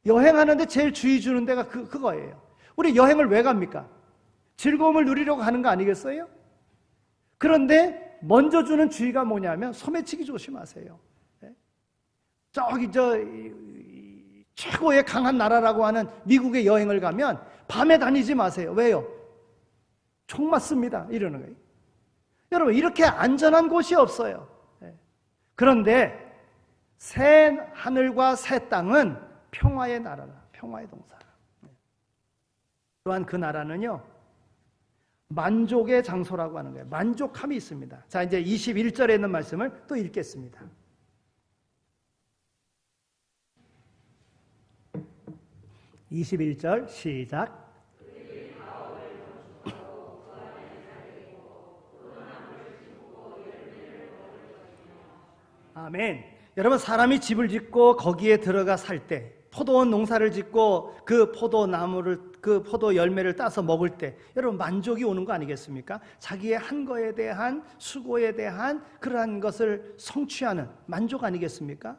여행하는데 제일 주의 주는 데가 그거예요. 우리 여행을 왜 갑니까? 즐거움을 누리려고 가는 거 아니겠어요? 그런데 먼저 주는 주의가 뭐냐면 소매치기 조심하세요. 저기 최고의 강한 나라라고 하는 미국에 여행을 가면 밤에 다니지 마세요. 왜요? 총 맞습니다. 이러는 거예요. 여러분, 이렇게 안전한 곳이 없어요. 그런데 새 하늘과 새 땅은 평화의 나라라, 평화의 동사라. 또한 그 나라는요, 만족의 장소라고 하는 거예요. 만족함이 있습니다. 자, 이제 21절에 있는 말씀을 또 읽겠습니다. 21절 시작. 아멘. 여러분, 사람이 집을 짓고 거기에 들어가 살 때, 포도원 농사를 짓고 그 포도나무를, 그 포도 열매를 따서 먹을 때 여러분 만족이 오는 거 아니겠습니까? 자기의 한 거에 대한 수고에 대한 그러한 것을 성취하는 만족 아니겠습니까?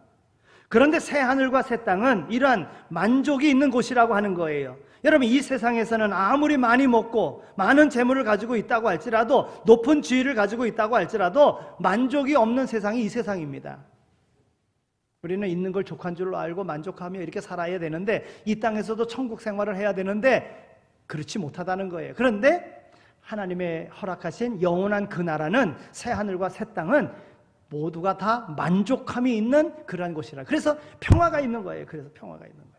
그런데 새 하늘과 새 땅은 이러한 만족이 있는 곳이라고 하는 거예요. 여러분, 이 세상에서는 아무리 많이 먹고 많은 재물을 가지고 있다고 할지라도, 높은 지위를 가지고 있다고 할지라도 만족이 없는 세상이 이 세상입니다. 우리는 있는 걸 족한 줄로 알고 만족하며 이렇게 살아야 되는데, 이 땅에서도 천국 생활을 해야 되는데 그렇지 못하다는 거예요. 그런데 하나님의 허락하신 영원한 그 나라는, 새 하늘과 새 땅은 모두가 다 만족함이 있는 그러한 곳이라. 그래서 평화가 있는 거예요. 그래서 평화가 있는 거예요.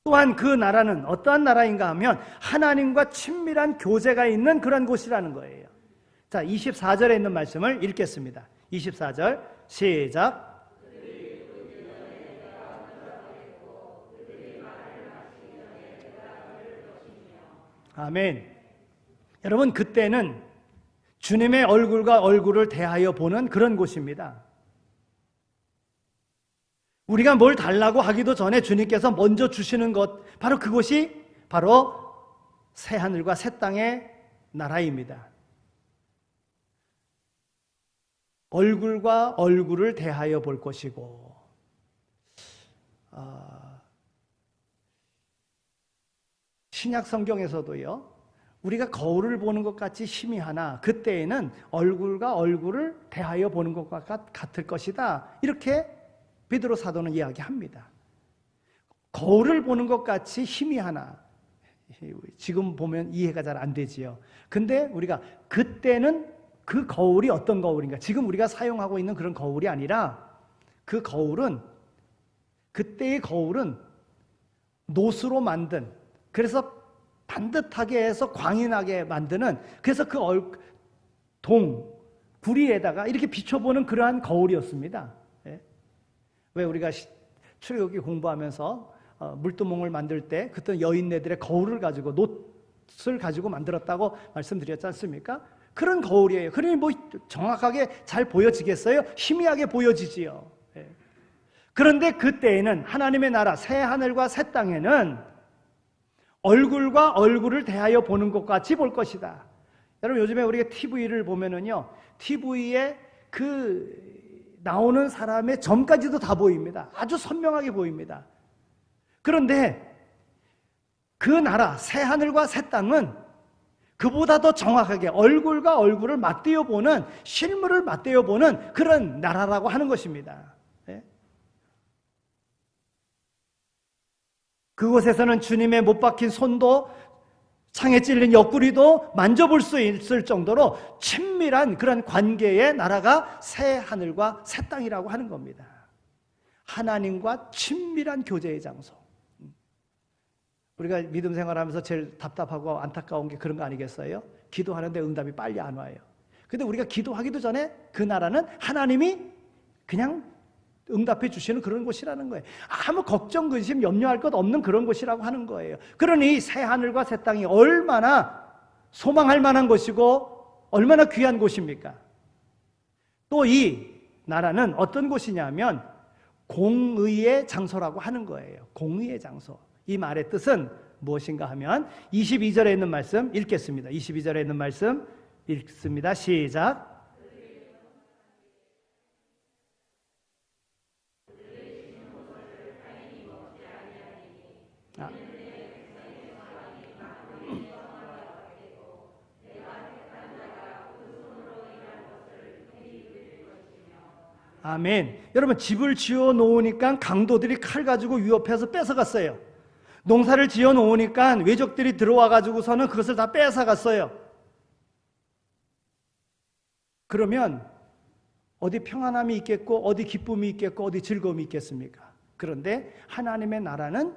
또한 그 나라는 어떠한 나라인가 하면 하나님과 친밀한 교제가 있는 그런 곳이라는 거예요. 자, 24절에 있는 말씀을 읽겠습니다. 24절 시작. 아멘. 여러분, 그때는 주님의 얼굴과 얼굴을 대하여 보는 그런 곳입니다. 우리가 뭘 달라고 하기도 전에 주님께서 먼저 주시는 것, 바로 그곳이 바로 새 하늘과 새 땅의 나라입니다. 얼굴과 얼굴을 대하여 볼 것이고, 신약 성경에서도요, 우리가 거울을 보는 것 같이 희미하나 그때에는 얼굴과 얼굴을 대하여 보는 것과 같을 것이다. 이렇게 베드로 사도는 이야기합니다. 거울을 보는 것 같이 희미하나, 지금 보면 이해가 잘 안 되지요. 근데 우리가 그때는 그 거울이 어떤 거울인가? 지금 우리가 사용하고 있는 그런 거울이 아니라, 그 거울은, 그때의 거울은 노수로 만든, 그래서 반듯하게 해서 광이 나게 만드는, 그래서 그 구리에다가 이렇게 비춰보는 그러한 거울이었습니다. 예? 왜 우리가 출애굽기 공부하면서 물두멍을 만들 때 그때 여인네들의 거울을 가지고, 놋을 가지고 만들었다고 말씀드렸지 않습니까? 그런 거울이에요. 그러니 뭐 정확하게 잘 보여지겠어요? 희미하게 보여지지요. 예. 그런데 그때에는 하나님의 나라, 새 하늘과 새 땅에는 얼굴과 얼굴을 대하여 보는 것 같이 볼 것이다. 여러분, 요즘에 우리가 TV를 보면은요, TV에 나오는 사람의 점까지도 다 보입니다. 아주 선명하게 보입니다. 그런데 그 나라, 새 하늘과 새 땅은 그보다 더 정확하게 얼굴과 얼굴을 맞대어 보는, 실물을 맞대어 보는 그런 나라라고 하는 것입니다. 그곳에서는 주님의 못 박힌 손도, 창에 찔린 옆구리도 만져볼 수 있을 정도로 친밀한 그런 관계의 나라가 새 하늘과 새 땅이라고 하는 겁니다. 하나님과 친밀한 교제의 장소. 우리가 믿음 생활하면서 제일 답답하고 안타까운 게 그런 거 아니겠어요? 기도하는데 응답이 빨리 안 와요. 근데 우리가 기도하기도 전에 그 나라는 하나님이 그냥 응답해 주시는 그런 곳이라는 거예요. 아무 걱정, 근심, 염려할 것 없는 그런 곳이라고 하는 거예요. 그러니 새 하늘과 새 땅이 얼마나 소망할 만한 곳이고 얼마나 귀한 곳입니까? 또 이 나라는 어떤 곳이냐면 공의의 장소라고 하는 거예요. 공의의 장소. 이 말의 뜻은 무엇인가 하면 22절에 있는 말씀 읽겠습니다. 22절에 있는 말씀 읽습니다. 시작. 아멘. 여러분, 집을 지어 놓으니까 강도들이 칼 가지고 위협해서 뺏어갔어요. 농사를 지어 놓으니까 외적들이 들어와 가지고서는 그것을 다 뺏어갔어요. 그러면 어디 평안함이 있겠고 어디 기쁨이 있겠고 어디 즐거움이 있겠습니까? 그런데 하나님의 나라는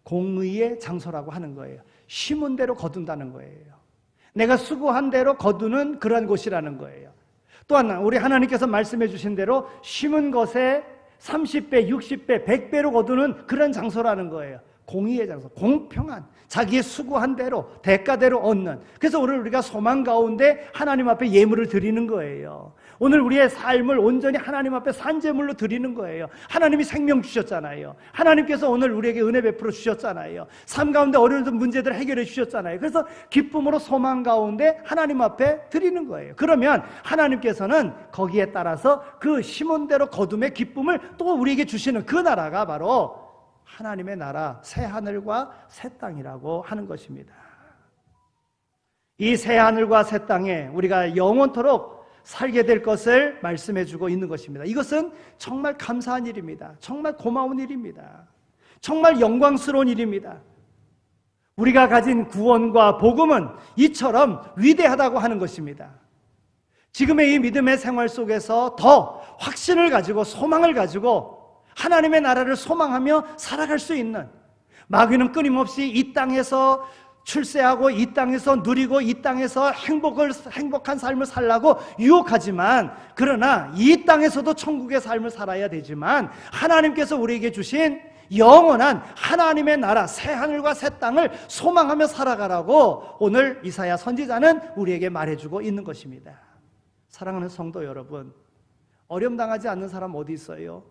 공의의 장소라고 하는 거예요. 심은 대로 거둔다는 거예요. 내가 수고한 대로 거두는 그러한 곳이라는 거예요. 또한 우리 하나님께서 말씀해 주신 대로 심은 것에 30배, 60배, 100배로 거두는 그런 장소라는 거예요. 공의의 장소, 공평한, 자기의 수고한 대로 대가대로 얻는. 그래서 오늘 우리가 소망 가운데 하나님 앞에 예물을 드리는 거예요. 오늘 우리의 삶을 온전히 하나님 앞에 산제물로 드리는 거예요. 하나님이 생명 주셨잖아요. 하나님께서 오늘 우리에게 은혜 베풀어 주셨잖아요. 삶 가운데 어려운 문제들을 해결해 주셨잖아요. 그래서 기쁨으로 소망 가운데 하나님 앞에 드리는 거예요. 그러면 하나님께서는 거기에 따라서 그 심은 대로 거둠의 기쁨을 또 우리에게 주시는 그 나라가 바로 하나님의 나라, 새 하늘과 새 땅이라고 하는 것입니다. 이 새 하늘과 새 땅에 우리가 영원토록 살게 될 것을 말씀해 주고 있는 것입니다. 이것은 정말 감사한 일입니다. 정말 고마운 일입니다. 정말 영광스러운 일입니다. 우리가 가진 구원과 복음은 이처럼 위대하다고 하는 것입니다. 지금의 이 믿음의 생활 속에서 더 확신을 가지고 소망을 가지고 하나님의 나라를 소망하며 살아갈 수 있는, 마귀는 끊임없이 이 땅에서 출세하고 이 땅에서 누리고 이 땅에서 행복한 삶을 살라고 유혹하지만, 그러나 이 땅에서도 천국의 삶을 살아야 되지만 하나님께서 우리에게 주신 영원한 하나님의 나라, 새 하늘과 새 땅을 소망하며 살아가라고 오늘 이사야 선지자는 우리에게 말해주고 있는 것입니다. 사랑하는 성도 여러분, 어려움 당하지 않는 사람 어디 있어요?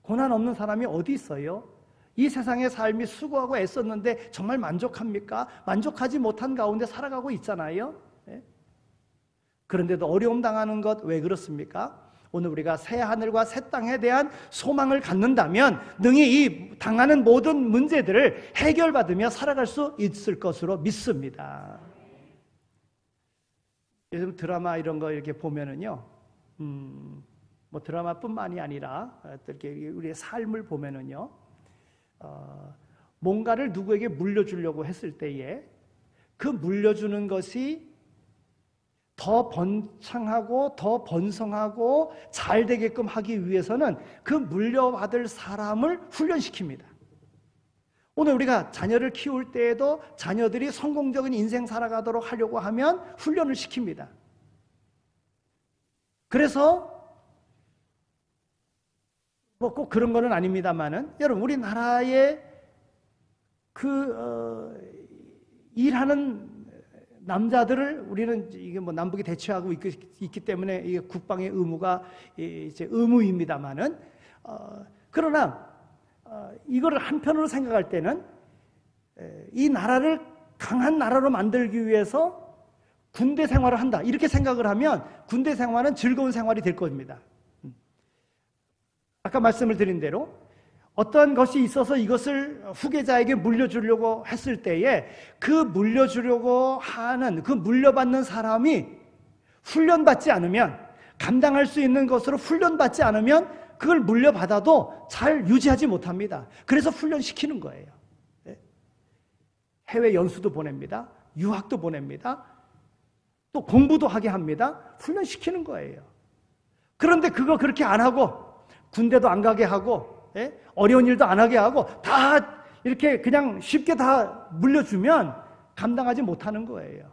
고난 없는 사람이 어디 있어요? 이 세상의 삶이 수고하고 애썼는데 정말 만족합니까? 만족하지 못한 가운데 살아가고 있잖아요. 네? 그런데도 어려움 당하는 것 왜 그렇습니까? 오늘 우리가 새 하늘과 새 땅에 대한 소망을 갖는다면 능히 이 당하는 모든 문제들을 해결받으며 살아갈 수 있을 것으로 믿습니다. 요즘 드라마 이런 거 이렇게 보면은요, 뭐 드라마뿐만이 아니라 이렇게 우리의 삶을 보면은요, 뭔가를 누구에게 물려주려고 했을 때에 그 물려주는 것이 더 번창하고 더 번성하고 잘 되게끔 하기 위해서는 그 물려받을 사람을 훈련시킵니다. 오늘 우리가 자녀를 키울 때에도 자녀들이 성공적인 인생 살아가도록 하려고 하면 훈련을 시킵니다. 그래서 뭐 꼭 그런 거는 아닙니다만은, 여러분 우리나라의 일하는 남자들을 우리는 이게 뭐 남북이 대치하고 있기 때문에 이게 국방의 의무가 이제 의무입니다만은, 그러나 이거를 한편으로 생각할 때는 이 나라를 강한 나라로 만들기 위해서 군대 생활을 한다 이렇게 생각을 하면 군대 생활은 즐거운 생활이 될 겁니다. 아까 말씀을 드린 대로 어떠한 것이 있어서 이것을 후계자에게 물려주려고 했을 때에 그 물려주려고 하는 그 물려받는 사람이 훈련받지 않으면, 감당할 수 있는 것으로 훈련받지 않으면 그걸 물려받아도 잘 유지하지 못합니다. 그래서 훈련시키는 거예요. 해외 연수도 보냅니다. 유학도 보냅니다. 또 공부도 하게 합니다. 훈련시키는 거예요. 그런데 그거 그렇게 안 하고 군대도 안 가게 하고 어려운 일도 안 하게 하고 다 이렇게 그냥 쉽게 다 물려주면 감당하지 못하는 거예요.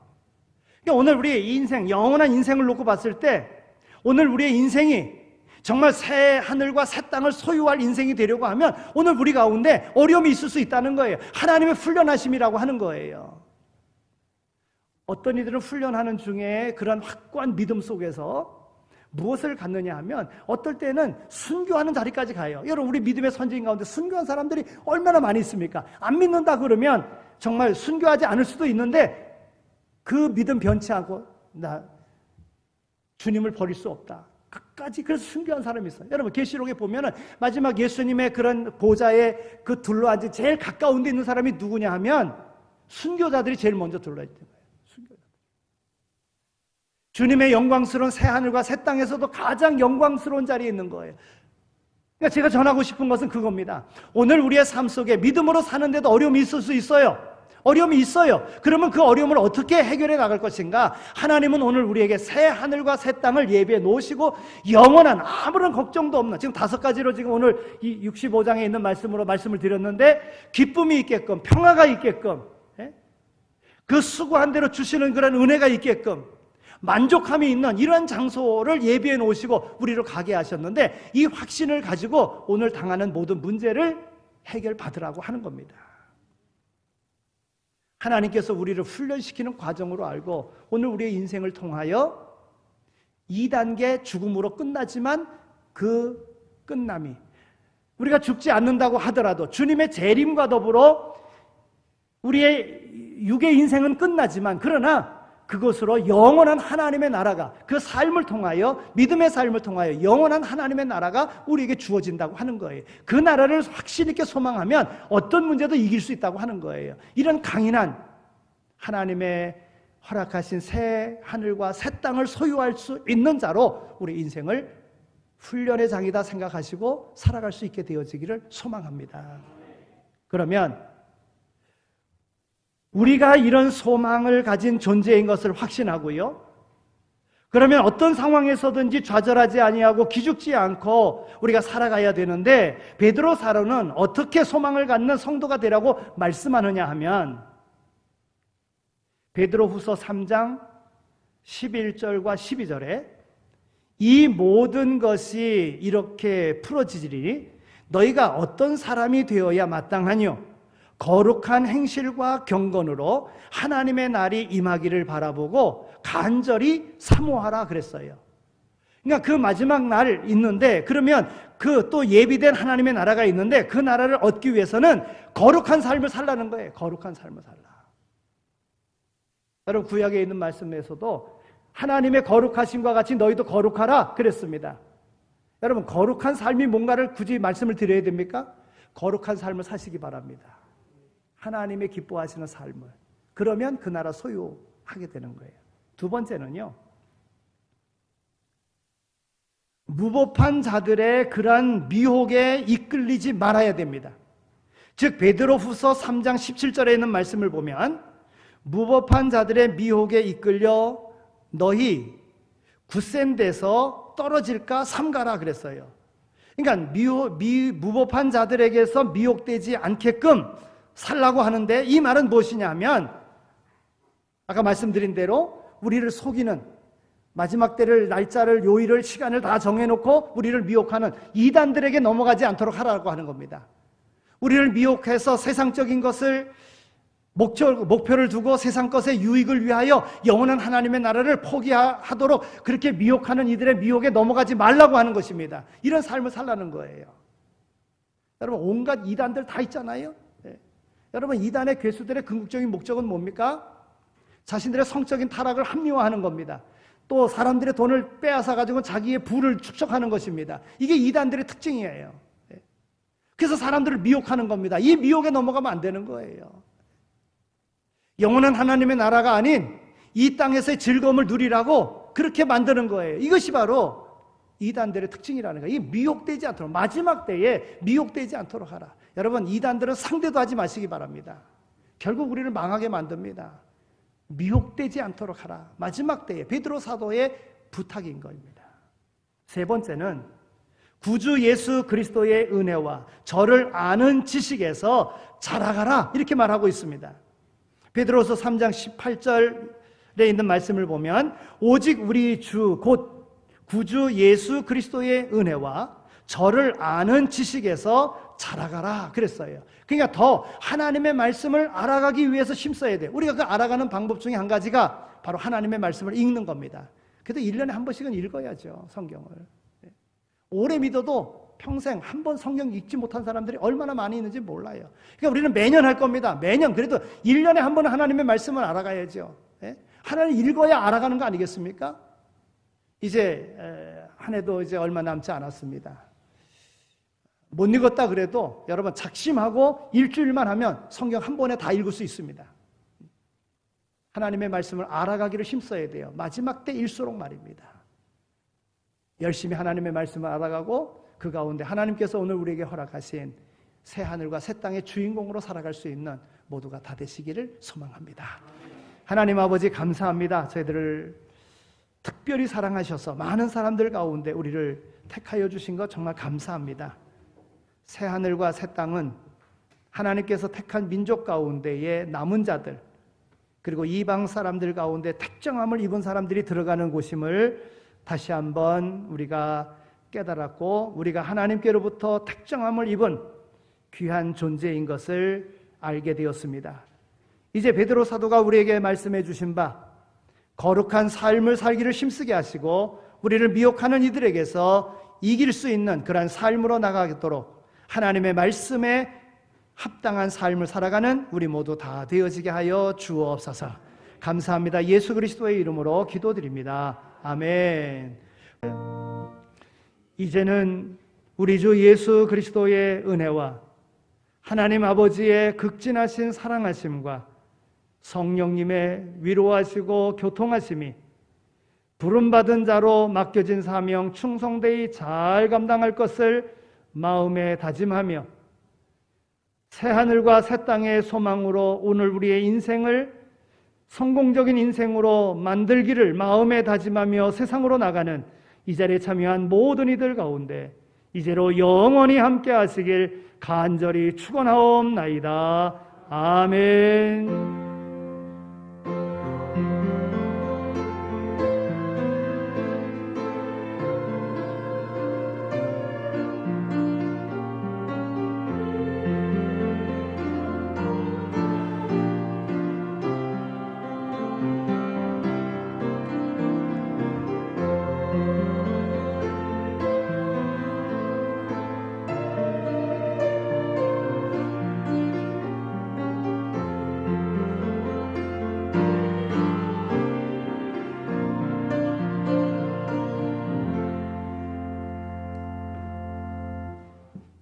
그러니까 오늘 우리의 인생, 영원한 인생을 놓고 봤을 때 오늘 우리의 인생이 정말 새 하늘과 새 땅을 소유할 인생이 되려고 하면 오늘 우리 가운데 어려움이 있을 수 있다는 거예요. 하나님의 훈련하심이라고 하는 거예요. 어떤 이들은 훈련하는 중에 그런 확고한 믿음 속에서 무엇을 갖느냐 하면 어떨 때는 순교하는 자리까지 가요. 여러분 우리 믿음의 선지인 가운데 순교한 사람들이 얼마나 많이 있습니까? 안 믿는다 그러면 정말 순교하지 않을 수도 있는데 그 믿음 변치 않고 나 주님을 버릴 수 없다. 끝까지 그래서 순교한 사람이 있어요. 여러분 계시록에 보면은 마지막 예수님의 그런 보좌에 그 둘러앉은 제일 가까운 데 있는 사람이 누구냐 하면 순교자들이 제일 먼저 둘러있는 거예요. 순교자. 주님의 영광스러운 새 하늘과 새 땅에서도 가장 영광스러운 자리에 있는 거예요. 그러니까 제가 전하고 싶은 것은 그겁니다. 오늘 우리의 삶 속에 믿음으로 사는데도 어려움이 있을 수 있어요. 어려움이 있어요. 그러면 그 어려움을 어떻게 해결해 나갈 것인가? 하나님은 오늘 우리에게 새 하늘과 새 땅을 예비해 놓으시고 영원한 아무런 걱정도 없는, 지금 5가지로 지금 오늘 이 65장에 있는 말씀으로 말씀을 드렸는데, 기쁨이 있게끔, 평화가 있게끔, 그 수고한 대로 주시는 그런 은혜가 있게끔, 만족함이 있는 이런 장소를 예비해 놓으시고 우리로 가게 하셨는데, 이 확신을 가지고 오늘 당하는 모든 문제를 해결받으라고 하는 겁니다. 하나님께서 우리를 훈련시키는 과정으로 알고 오늘 우리의 인생을 통하여 2단계 죽음으로 끝나지만 그 끝남이, 우리가 죽지 않는다고 하더라도 주님의 재림과 더불어 우리의 육의 인생은 끝나지만, 그러나 그것으로 영원한 하나님의 나라가, 그 삶을 통하여, 믿음의 삶을 통하여 영원한 하나님의 나라가 우리에게 주어진다고 하는 거예요. 그 나라를 확신 있게 소망하면 어떤 문제도 이길 수 있다고 하는 거예요. 이런 강인한 하나님의 허락하신 새 하늘과 새 땅을 소유할 수 있는 자로 우리 인생을 훈련의 장이다 생각하시고 살아갈 수 있게 되어지기를 소망합니다. 그러면 우리가 이런 소망을 가진 존재인 것을 확신하고요, 그러면 어떤 상황에서든지 좌절하지 아니하고 기죽지 않고 우리가 살아가야 되는데, 베드로사로는 어떻게 소망을 갖는 성도가 되라고 말씀하느냐 하면, 베드로후서 3장 11절과 12절에 이 모든 것이 이렇게 풀어지리니 너희가 어떤 사람이 되어야 마땅하뇨? 거룩한 행실과 경건으로 하나님의 날이 임하기를 바라보고 간절히 사모하라 그랬어요. 그러니까 그 마지막 날 있는데, 그러면 그 또 예비된 하나님의 나라가 있는데, 그 나라를 얻기 위해서는 거룩한 삶을 살라는 거예요. 거룩한 삶을 살라. 여러분 구약에 있는 말씀에서도 하나님의 거룩하심과 같이 너희도 거룩하라 그랬습니다. 여러분 거룩한 삶이 뭔가를 굳이 말씀을 드려야 됩니까? 거룩한 삶을 사시기 바랍니다. 하나님의 기뻐하시는 삶을. 그러면 그 나라 소유하게 되는 거예요. 두 번째는요, 무법한 자들의 그러한 미혹에 이끌리지 말아야 됩니다. 즉 베드로후서 3장 17절에 있는 말씀을 보면, 무법한 자들의 미혹에 이끌려 너희 굳센 데서 떨어질까 삼가라 그랬어요. 그러니까 무법한 자들에게서 미혹되지 않게끔 살라고 하는데, 이 말은 무엇이냐 하면, 아까 말씀드린 대로 우리를 속이는, 마지막 때를, 날짜를, 요일을, 시간을 다 정해놓고 우리를 미혹하는 이단들에게 넘어가지 않도록 하라고 하는 겁니다. 우리를 미혹해서 세상적인 것을 목표를 두고 세상 것의 유익을 위하여 영원한 하나님의 나라를 포기하도록 그렇게 미혹하는 이들의 미혹에 넘어가지 말라고 하는 것입니다. 이런 삶을 살라는 거예요. 여러분 온갖 이단들 다 있잖아요. 여러분 이단의 괴수들의 궁극적인 목적은 뭡니까? 자신들의 성적인 타락을 합리화하는 겁니다. 또 사람들의 돈을 빼앗아 가지고 자기의 부를 축적하는 것입니다. 이게 이단들의 특징이에요. 그래서 사람들을 미혹하는 겁니다. 이 미혹에 넘어가면 안 되는 거예요. 영원한 하나님의 나라가 아닌 이 땅에서의 즐거움을 누리라고 그렇게 만드는 거예요. 이것이 바로 이단들의 특징이라는 거예요. 이 미혹되지 않도록, 마지막 때에 미혹되지 않도록 하라. 여러분 이단들은 상대도 하지 마시기 바랍니다. 결국 우리를 망하게 만듭니다. 미혹되지 않도록 하라. 마지막 때에 베드로 사도의 부탁인 겁니다. 세 번째는 구주 예수 그리스도의 은혜와 저를 아는 지식에서 자라가라 이렇게 말하고 있습니다. 베드로서 3장 18절에 있는 말씀을 보면 오직 우리 주 곧 구주 예수 그리스도의 은혜와 저를 아는 지식에서 자라가라 그랬어요. 그러니까 더 하나님의 말씀을 알아가기 위해서 힘써야 돼요. 우리가 그 알아가는 방법 중에 한 가지가 바로 하나님의 말씀을 읽는 겁니다. 그래도 1년에 한 번씩은 읽어야죠, 성경을. 오래 믿어도 평생 한 번 성경 읽지 못한 사람들이 얼마나 많이 있는지 몰라요. 그러니까 우리는 매년 할 겁니다. 매년. 그래도 1년에 한 번은 하나님의 말씀을 알아가야죠. 하나님 읽어야 알아가는 거 아니겠습니까? 이제 한 해도 이제 얼마 남지 않았습니다. 못 읽었다 그래도 여러분 작심하고 일주일만 하면 성경 한 번에 다 읽을 수 있습니다. 하나님의 말씀을 알아가기를 힘써야 돼요. 마지막 때일수록 말입니다. 열심히 하나님의 말씀을 알아가고 그 가운데 하나님께서 오늘 우리에게 허락하신 새 하늘과 새 땅의 주인공으로 살아갈 수 있는 모두가 다 되시기를 소망합니다. 하나님 아버지 감사합니다. 저희들을 특별히 사랑하셔서 많은 사람들 가운데 우리를 택하여 주신 것 정말 감사합니다. 새 하늘과 새 땅은 하나님께서 택한 민족 가운데의 남은 자들, 그리고 이방 사람들 가운데 택정함을 입은 사람들이 들어가는 곳임을 다시 한번 우리가 깨달았고, 우리가 하나님께로부터 택정함을 입은 귀한 존재인 것을 알게 되었습니다. 이제 베드로 사도가 우리에게 말씀해 주신 바 거룩한 삶을 살기를 힘쓰게 하시고 우리를 미혹하는 이들에게서 이길 수 있는 그러한 삶으로 나가도록 하나님의 말씀에 합당한 삶을 살아가는 우리 모두 다 되어지게 하여 주옵소서. 감사합니다. 예수 그리스도의 이름으로 기도드립니다. 아멘. 이제는 우리 주 예수 그리스도의 은혜와 하나님 아버지의 극진하신 사랑하심과 성령님의 위로하시고 교통하심이 부름받은 자로 맡겨진 사명 충성되이 잘 감당할 것을 마음에 다짐하며 새하늘과 새 땅의 소망으로 오늘 우리의 인생을 성공적인 인생으로 만들기를 마음에 다짐하며 세상으로 나가는 이 자리에 참여한 모든 이들 가운데 이제로 영원히 함께 하시길 간절히 축원하옵나이다. 아멘.